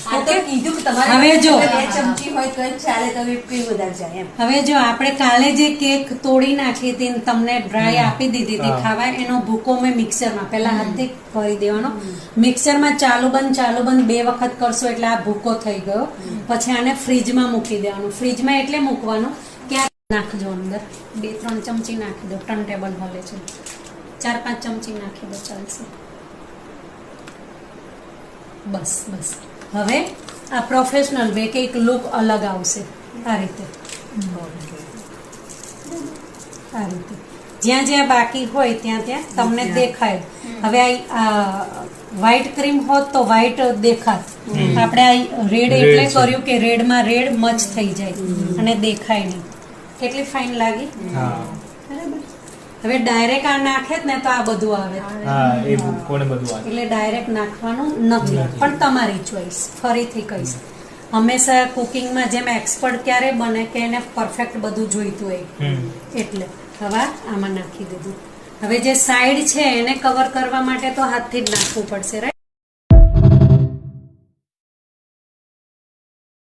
હવે જો 2 ચમચી હોય તો ચાલે, તો ક્રીમ વધારે જાય એમ. હવે જો આપણે કાલે જે કેક તોડી નાખી હતી ને તમને ડ્રાય આપી દીધી હતી ખાવા, એનો ભૂકો મેં મિક્સરમાં પહેલા હાથથી કરી દેવાનો. મિક્સરમાં ચાલુ બંધ 2 વખત કરશો એટલે આ ભૂકો થઈ ગયો. પછી આને ફ્રીજમાં મૂકી દેવાનું. ફ્રીજમાં એટલે મૂકવાનું કે આ નાખજો અંદર 2-3 ચમચી નાખી દો. ટર્ન ટેબલ હલે છે, 4-5 ચમચી નાખી દો, ચાલશે. બસ હવે આ પ્રોફેશનલ વે કે એક લુક અલગ આવશે. આ રીતે જ્યાં જ્યાં બાકી હોય ત્યાં તમને દેખાય. હવે આ વ્હાઈટ ક્રીમ હોત તો વ્હાઈટ દેખાત. આપણે આ રેડ એટલે કર્યું કે રેડમાં રેડ મચ થઈ જાય અને દેખાય નહીં. કેટલી ફાઇન લાગી. બરાબર. હવે ડાયરેક્ટ આ નાખે ને તો આ બધું આવે, એટલે ડાયરેક્ટ નાખવાનું નથી, પણ તમારી ચોઈસ. ફરીથી કહીશ, હંમેશા કુકિંગમાં જેમ એક્સપર્ટ ક્યારે બને કે એને પરફેક્ટ બધું જોઈતું હોય. એટલે હવે આમાં નાખી દીધું. હવે જે સાઈડ છે એને કવર કરવા માટે તો હાથથી જ નાખવું પડશે, રાઈટ.